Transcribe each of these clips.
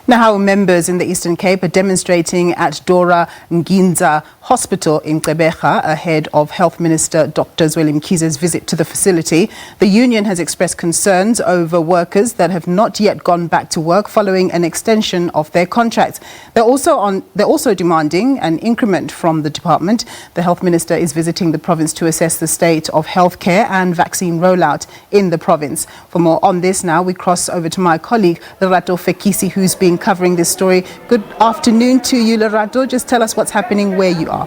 Nehawu members in the Eastern Cape are demonstrating at Dora Nginza Hospital in Gqeberha ahead of Health Minister Dr Zweli Mkhize's visit to the facility. The union has expressed concerns over workers that have not yet gone back to work following an extension of their contracts. They're also demanding an increment from the department. The Health Minister is visiting the province to assess the state of healthcare and vaccine rollout in the province. For more on this now, we cross over to my colleague Lerato Fekisi, who's been covering this story. Good afternoon to you, Lerato. Just tell us what's happening where you are.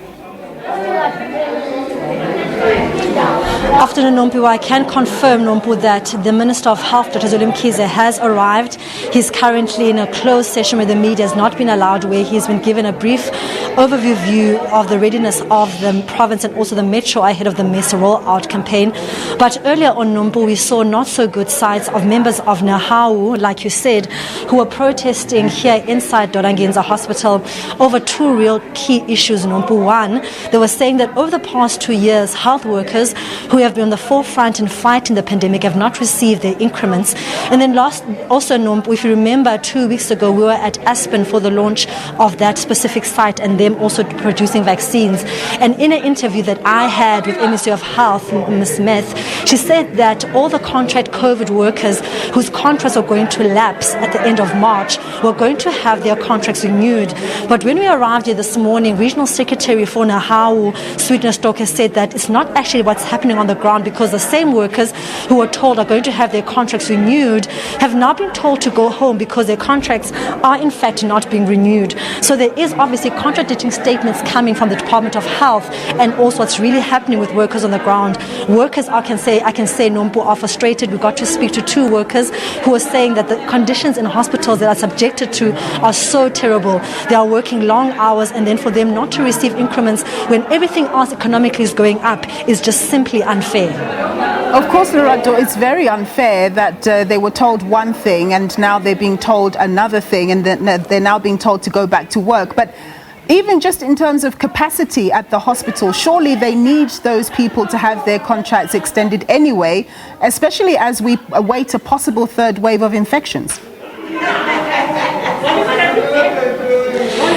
Afternoon, Nompu. I can confirm, Nompu, that the Minister of Health, Dr Zweli Mkhize, has arrived. He's currently in a closed session where the media has not been allowed, where he's been given a brief overview view of the readiness of the province and also the metro ahead of the MESA rollout campaign. But earlier on, Nompu, we saw not so good sides of members of Nehawu, like you said, who were protesting here inside Dora Nginza Hospital over two real key issues, Nompu. One, they were saying that over the past 2 years, health workers who have been on the forefront in fighting the pandemic have not received their increments. And then also, if you remember, 2 weeks ago, we were at Aspen for the launch of that specific site and them also producing vaccines. And in an interview that I had with Ministry of Health, Ms. Smith, she said that all the contract COVID workers whose contracts are going to lapse at the end of March were going to have their contracts renewed. But when we arrived here this morning, Regional Secretary for Nehawu, Sweetness Stoker, said that it's not actually what's happening on the ground, because the same workers who were told are going to have their contracts renewed have now been told to go home because their contracts are in fact not being renewed. So there is obviously contradicting statements coming from the Department of Health and also what's really happening with workers on the ground. Workers, I can say, Nompu, are frustrated. We got to speak to two workers who are saying that the conditions in hospitals that are subjected to are so terrible. They are working long hours, and then for them not to receive increments when everything else economically is going up is just simply unfair. Of course, Lerato, it's very unfair that they were told one thing and now they're being told another thing, and they're now being told to go back to work. But even just in terms of capacity at the hospital, surely they need those people to have their contracts extended anyway, especially as we await a possible third wave of infections.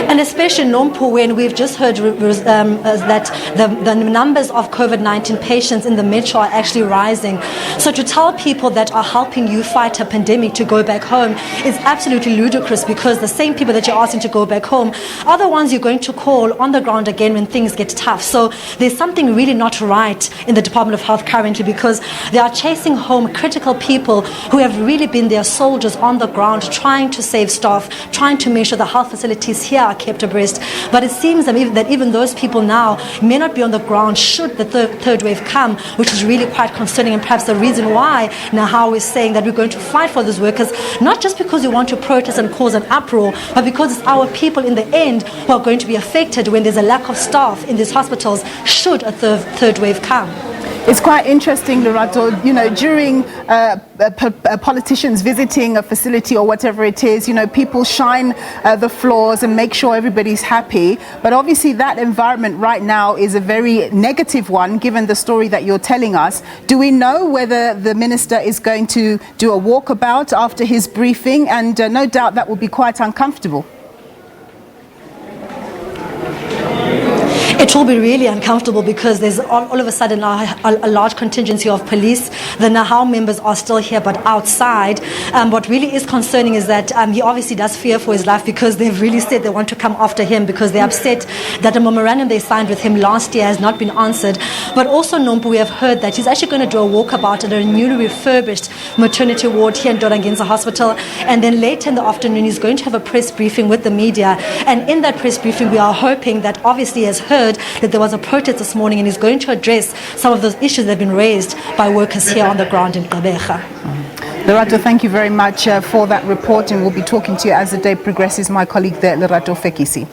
And especially, Nompu, when we've just heard that the numbers of COVID-19 patients in the metro are actually rising. So to tell people that are helping you fight a pandemic to go back home is absolutely ludicrous, because the same people that you're asking to go back home are the ones you're going to call on the ground again when things get tough. So there's something really not right in the Department of Health currently, because they are chasing home critical people who have really been their soldiers on the ground, trying to save staff, trying to make sure the health facilities here are kept abreast. But it seems that even those people now may not be on the ground should the third wave come, which is really quite concerning, and perhaps the reason why Nehawu is saying that we're going to fight for those workers, not just because we want to protest and cause an uproar, but because it's our people in the end who are going to be affected when there's a lack of staff in these hospitals should a third wave come. It's quite interesting, Lerato, during politicians visiting a facility or whatever it is, people shine the floors and make sure everybody's happy. But obviously that environment right now is a very negative one, given the story that you're telling us. Do we know whether the minister is going to do a walkabout after his briefing? And no doubt that will be quite uncomfortable. It will be really uncomfortable, because there's all of a sudden a large contingency of police. The Nehawu members are still here but outside. What really is concerning is that he obviously does fear for his life, because they've really said they want to come after him, because they're upset that the memorandum they signed with him last year has not been answered. But also, Nompu, we have heard that he's actually going to do a walkabout at a newly refurbished maternity ward here in Dora Nginza Hospital, and then later in the afternoon he's going to have a press briefing with the media. And in that press briefing we are hoping that, obviously, he has heard that there was a protest this morning, and is going to address some of those issues that have been raised by workers here on the ground in Gqeberha. Lerato, thank you very much for that report, and we'll be talking to you as the day progresses. My colleague there, Lerato Fekisi.